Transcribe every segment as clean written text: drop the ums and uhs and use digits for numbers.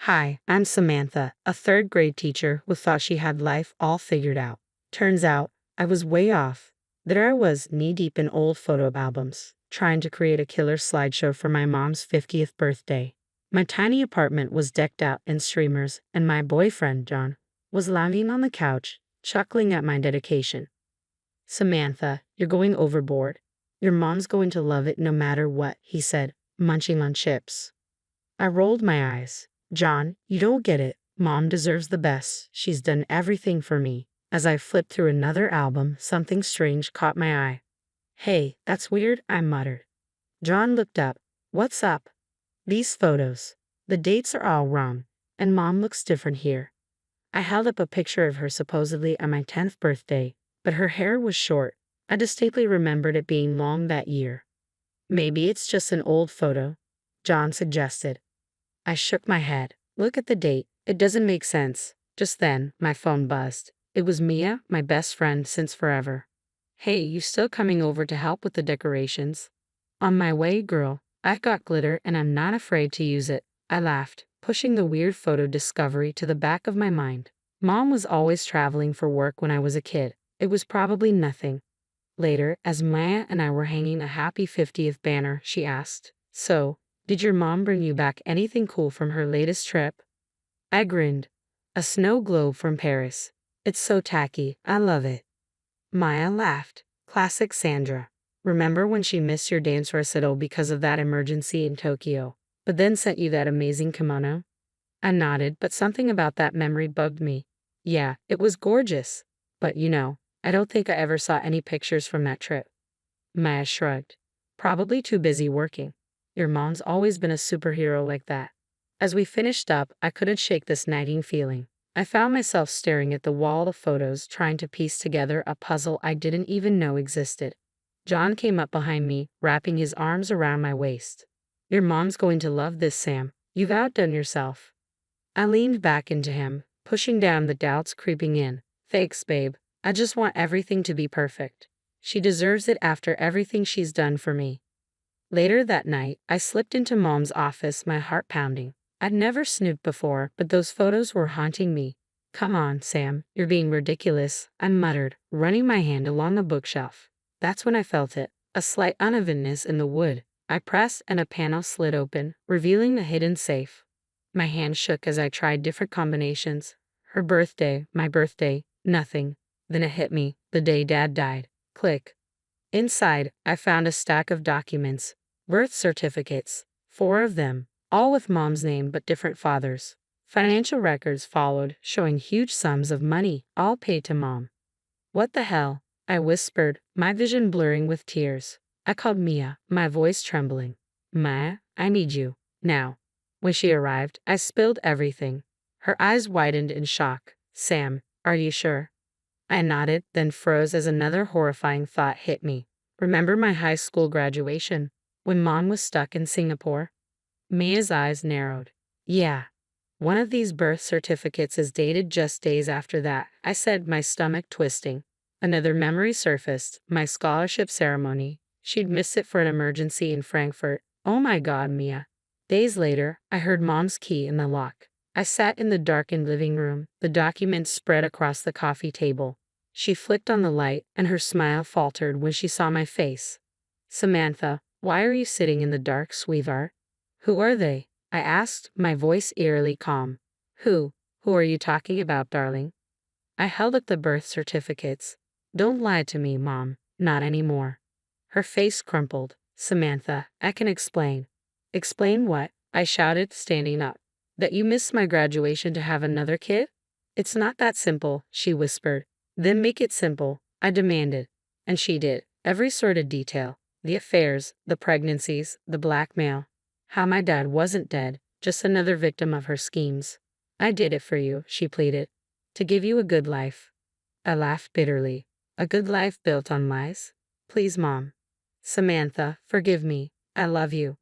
Hi, I'm Samantha, a third grade teacher who thought she had life all figured out. Turns out, I was way off. There I was, knee-deep in old photo albums, trying to create a killer slideshow for my mom's 50th birthday. My tiny apartment was decked out in streamers, and my boyfriend, John, was lounging on the couch, chuckling at my dedication. Samantha, you're going overboard. Your mom's going to love it no matter what, he said, munching on chips. I rolled my eyes. John, you don't get it. Mom deserves the best. She's done everything for me. As I flipped through another album, something strange caught my eye. Hey, that's weird, I muttered. John looked up. What's up? These photos. The dates are all wrong, and Mom looks different here. I held up a picture of her supposedly on my 10th birthday, but her hair was short. I distinctly remembered it being long that year. Maybe it's just an old photo, John suggested. I shook my head. Look at the date. It doesn't make sense. Just then, my phone buzzed. It was Mia, my best friend since forever. Hey, you still coming over to help with the decorations? On my way, girl. I've got glitter and I'm not afraid to use it. I laughed, pushing the weird photo discovery to the back of my mind. Mom was always traveling for work when I was a kid. It was probably nothing. Later, as Maya and I were hanging a happy 50th banner, she asked, So, did your mom bring you back anything cool from her latest trip? I grinned. A snow globe from Paris. It's so tacky, I love it. Maya laughed. Classic Sandra. Remember when she missed your dance recital because of that emergency in Tokyo, but then sent you that amazing kimono? I nodded, but something about that memory bugged me. Yeah, it was gorgeous. But I don't think I ever saw any pictures from that trip. Maya shrugged. Probably too busy working. Your mom's always been a superhero like that. As we finished up, I couldn't shake this nagging feeling. I found myself staring at the wall of photos, trying to piece together a puzzle I didn't even know existed. John came up behind me, wrapping his arms around my waist. Your mom's going to love this, Sam. You've outdone yourself. I leaned back into him, pushing down the doubts creeping in. Thanks, babe. I just want everything to be perfect. She deserves it after everything she's done for me. Later that night, I slipped into Mom's office, my heart pounding. I'd never snooped before, but those photos were haunting me. Come on, Sam, you're being ridiculous, I muttered, running my hand along the bookshelf. That's when I felt it, a slight unevenness in the wood. I pressed and a panel slid open, revealing the hidden safe. My hand shook as I tried different combinations. Her birthday, my birthday, nothing. Then it hit me, the day Dad died. Click. Inside, I found a stack of documents. Birth certificates, 4 of them, all with Mom's name but different fathers. Financial records followed, showing huge sums of money, all paid to Mom. What the hell? I whispered, my vision blurring with tears. I called Mia, my voice trembling. Maya, I need you. Now. When she arrived, I spilled everything. Her eyes widened in shock. Sam, are you sure? I nodded, then froze as another horrifying thought hit me. Remember my high school graduation, when Mom was stuck in Singapore? Mia's eyes narrowed. Yeah. One of these birth certificates is dated just days after that, I said, my stomach twisting. Another memory surfaced, my scholarship ceremony. She'd missed it for an emergency in Frankfurt. Oh my God, Mia. Days later, I heard Mom's key in the lock. I sat in the darkened living room, the documents spread across the coffee table. She flicked on the light, and her smile faltered when she saw my face. Samantha, why are you sitting in the dark, sweetheart? Who are they? I asked, my voice eerily calm. Who are you talking about, darling? I held up the birth certificates. Don't lie to me, Mom, not anymore. Her face crumpled. Samantha, I can explain. Explain what? I shouted, standing up. That you missed my graduation to have another kid? It's not that simple, she whispered. Then make it simple, I demanded. And she did. Every sort of detail. The affairs, the pregnancies, the blackmail. How my dad wasn't dead, just another victim of her schemes. I did it for you, she pleaded. To give you a good life. I laughed bitterly. A good life built on lies? Please, Mom. Samantha, forgive me. I love you.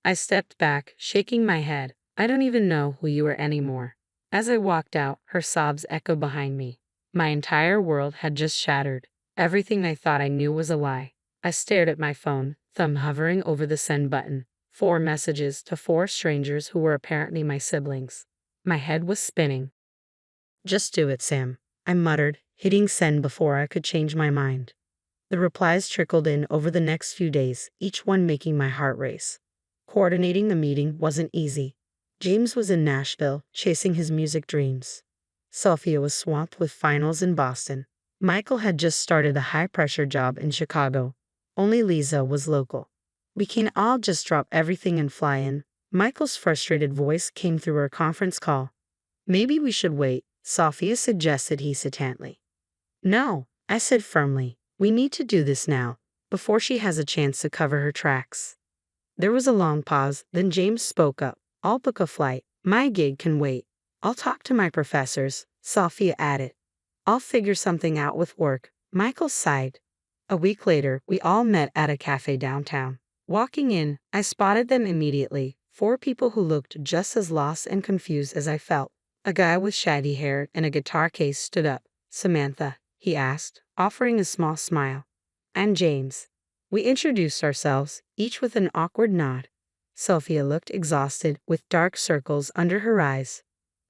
I stepped back, shaking my head. I don't even know who you are anymore. As I walked out, her sobs echoed behind me. My entire world had just shattered. Everything I thought I knew was a lie. I stared at my phone, thumb hovering over the send button. 4 messages to 4 strangers who were apparently my siblings. My head was spinning. Just do it, Sam, I muttered, hitting send before I could change my mind. The replies trickled in over the next few days, each one making my heart race. Coordinating the meeting wasn't easy. James was in Nashville, chasing his music dreams. Sophia was swamped with finals in Boston. Michael had just started a high-pressure job in Chicago. Only Lisa was local. We can all just drop everything and fly in. Michael's frustrated voice came through our conference call. Maybe we should wait, Sophia suggested hesitantly. No, I said firmly. We need to do this now, before she has a chance to cover her tracks. There was a long pause, then James spoke up. I'll book a flight. My gig can wait. I'll talk to my professors, Sophia added. I'll figure something out with work. Michael sighed. A week later, we all met at a cafe downtown. Walking in, I spotted them immediately, 4 people who looked just as lost and confused as I felt. A guy with shaggy hair and a guitar case stood up. Samantha, he asked, offering a small smile. I'm James. We introduced ourselves, each with an awkward nod. Sophia looked exhausted, with dark circles under her eyes.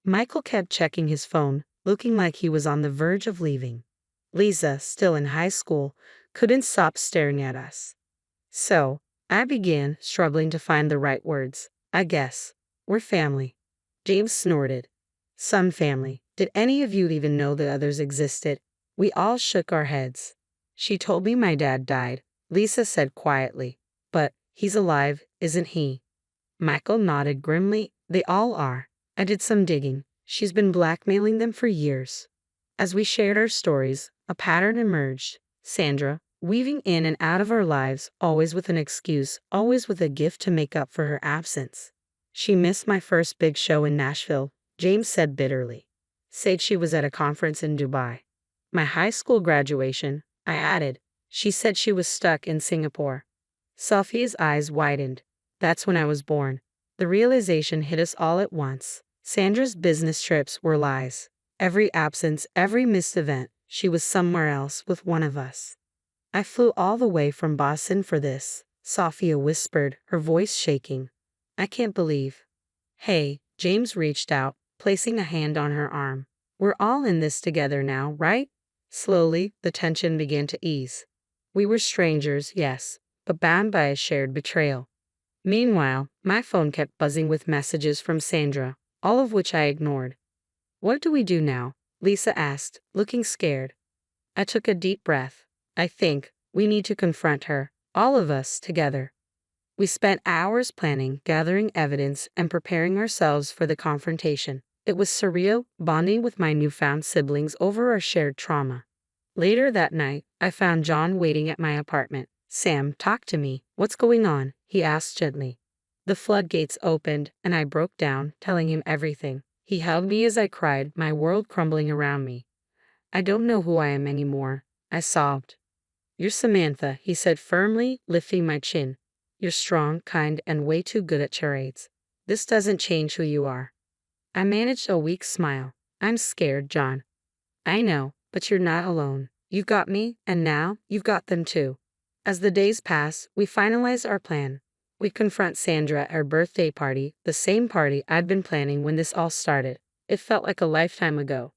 Michael kept checking his phone, looking like he was on the verge of leaving. Lisa, still in high school, couldn't stop staring at us. So, I began, struggling to find the right words. I guess. We're family. James snorted. Some family. Did any of you even know the others existed? We all shook our heads. She told me my dad died, Lisa said quietly. But, he's alive, isn't he? Michael nodded grimly. They all are. I did some digging. She's been blackmailing them for years. As we shared our stories, a pattern emerged. Sandra, weaving in and out of our lives, always with an excuse, always with a gift to make up for her absence. She missed my first big show in Nashville, James said bitterly. Said she was at a conference in Dubai. My high school graduation, I added. She said she was stuck in Singapore. Sophia's eyes widened. That's when I was born. The realization hit us all at once. Sandra's business trips were lies. Every absence, every missed event, she was somewhere else with one of us. I flew all the way from Boston for this, Sophia whispered, her voice shaking. I can't believe. Hey, James reached out, placing a hand on her arm. We're all in this together now, right? Slowly, the tension began to ease. We were strangers, yes, but bound by a shared betrayal. Meanwhile, my phone kept buzzing with messages from Sandra, all of which I ignored. What do we do now? Lisa asked, looking scared. I took a deep breath. I think we need to confront her, all of us, together. We spent hours planning, gathering evidence, and preparing ourselves for the confrontation. It was surreal, bonding with my newfound siblings over our shared trauma. Later that night, I found John waiting at my apartment. Sam, talk to me. What's going on? He asked gently. The floodgates opened, and I broke down, telling him everything. He held me as I cried, my world crumbling around me. I don't know who I am anymore, I sobbed. You're Samantha, he said firmly, lifting my chin. You're strong, kind, and way too good at charades. This doesn't change who you are. I managed a weak smile. I'm scared, John. I know, but you're not alone. You got me, and now, you've got them too. As the days pass, we finalize our plan. We confront Sandra at her birthday party, the same party I'd been planning when this all started. It felt like a lifetime ago.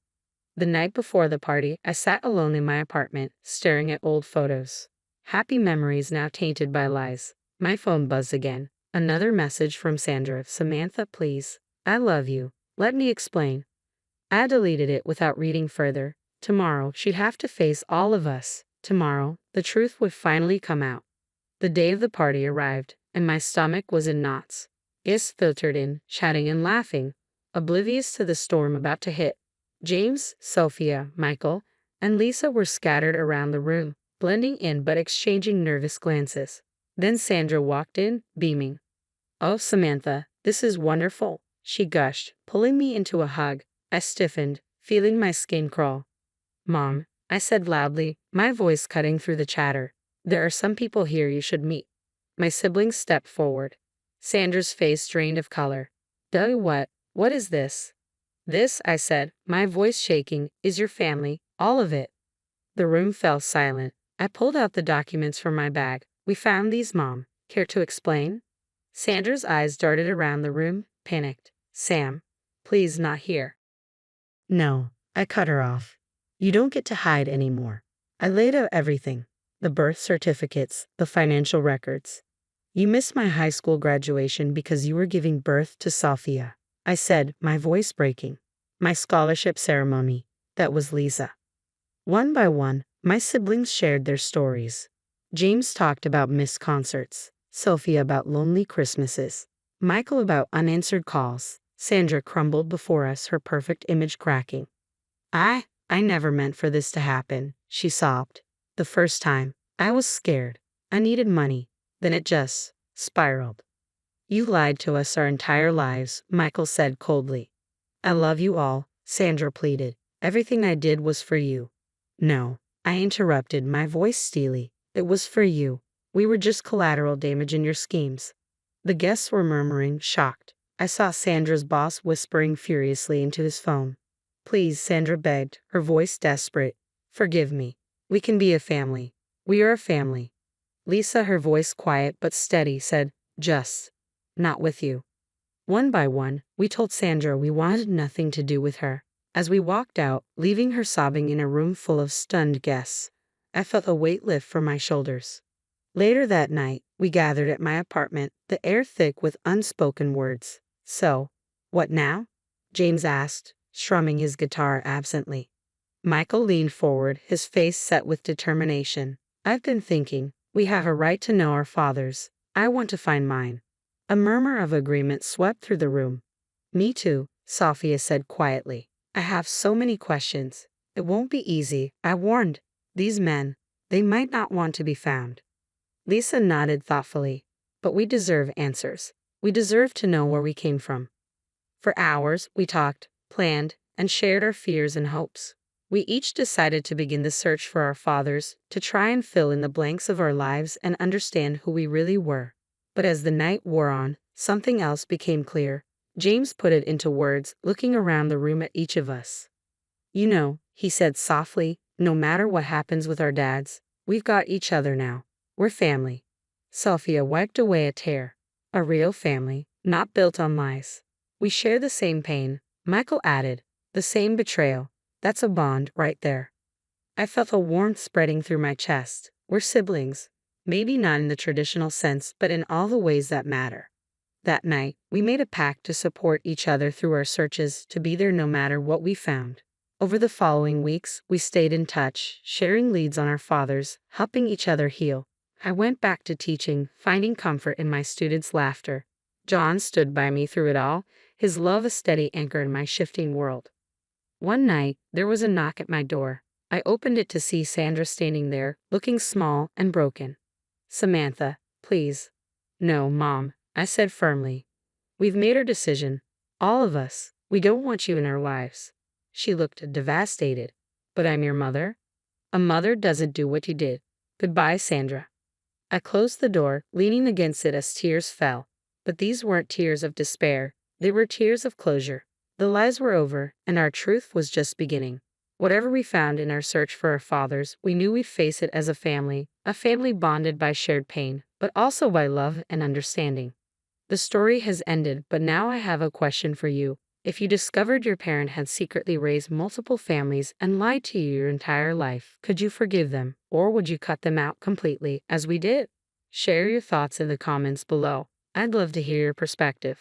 The night before the party, I sat alone in my apartment, staring at old photos. Happy memories now tainted by lies. My phone buzzed again. Another message from Sandra. Samantha, please. I love you. Let me explain. I deleted it without reading further. Tomorrow, she'd have to face all of us. Tomorrow, the truth would finally come out. The day of the party arrived, and my stomach was in knots. Guests filtered in, chatting and laughing, oblivious to the storm about to hit. James, Sophia, Michael, and Lisa were scattered around the room, blending in but exchanging nervous glances. Then Sandra walked in, beaming. Oh, Samantha, this is wonderful, she gushed, pulling me into a hug. I stiffened, feeling my skin crawl. Mom, I said loudly, my voice cutting through the chatter. There are some people here you should meet. My siblings stepped forward. Sandra's face drained of color. Doug, what? What is this? This, I said, my voice shaking, is your family, all of it. The room fell silent. I pulled out the documents from my bag. We found these, Mom. Care to explain? Sandra's eyes darted around the room, panicked. Sam. Please, not here. No, I cut her off. You don't get to hide anymore. I laid out everything. The birth certificates, the financial records. You missed my high school graduation because you were giving birth to Sophia, I said, my voice breaking. My scholarship ceremony. That was Lisa. One by one, my siblings shared their stories. James talked about missed concerts, Sophia about lonely Christmases, Michael about unanswered calls. Sandra crumbled before us, her perfect image cracking. I never meant for this to happen, she sobbed. The first time, I was scared. I needed money. Then it just spiraled. You lied to us our entire lives, Michael said coldly. I love you all, Sandra pleaded. Everything I did was for you. No, I interrupted, my voice steely. It was for you. We were just collateral damage in your schemes. The guests were murmuring, shocked. I saw Sandra's boss whispering furiously into his phone. Please, Sandra begged, her voice desperate. Forgive me. We can be a family. We are a family. Lisa, her voice quiet but steady, said, just not with you. One by one, we told Sandra we wanted nothing to do with her. As we walked out, leaving her sobbing in a room full of stunned guests, I felt a weight lift from my shoulders. Later that night, we gathered at my apartment, the air thick with unspoken words. So, what now? James asked, strumming his guitar absently. Michael leaned forward, his face set with determination. I've been thinking, we have a right to know our fathers. I want to find mine. A murmur of agreement swept through the room. Me too, Sophia said quietly. I have so many questions. It won't be easy, I warned. These men, they might not want to be found. Lisa nodded thoughtfully. But we deserve answers. We deserve to know where we came from. For hours, we talked, planned, and shared our fears and hopes. We each decided to begin the search for our fathers, to try and fill in the blanks of our lives and understand who we really were. But as the night wore on, something else became clear. James put it into words, looking around the room at each of us. You know, he said softly, no matter what happens with our dads, we've got each other now. We're family. Sophia wiped away a tear. A real family, not built on lies. We share the same pain, Michael added. The same betrayal. That's a bond right there. I felt a warmth spreading through my chest. We're siblings. Maybe not in the traditional sense, but in all the ways that matter. That night, we made a pact to support each other through our searches, to be there no matter what we found. Over the following weeks, we stayed in touch, sharing leads on our fathers, helping each other heal. I went back to teaching, finding comfort in my students' laughter. John stood by me through it all, his love a steady anchor in my shifting world. One night, there was a knock at my door. I opened it to see Sandra standing there, looking small and broken. Samantha, please. No, Mom, I said firmly. We've made our decision. All of us. We don't want you in our lives. She looked devastated. But I'm your mother? A mother doesn't do what you did. Goodbye, Sandra. I closed the door, leaning against it as tears fell. But these weren't tears of despair. They were tears of closure. The lies were over, and our truth was just beginning. Whatever we found in our search for our fathers, we knew we'd face it as a family bonded by shared pain, but also by love and understanding. The story has ended, but now I have a question for you. If you discovered your parent had secretly raised multiple families and lied to you your entire life, could you forgive them, or would you cut them out completely, as we did? Share your thoughts in the comments below. I'd love to hear your perspective.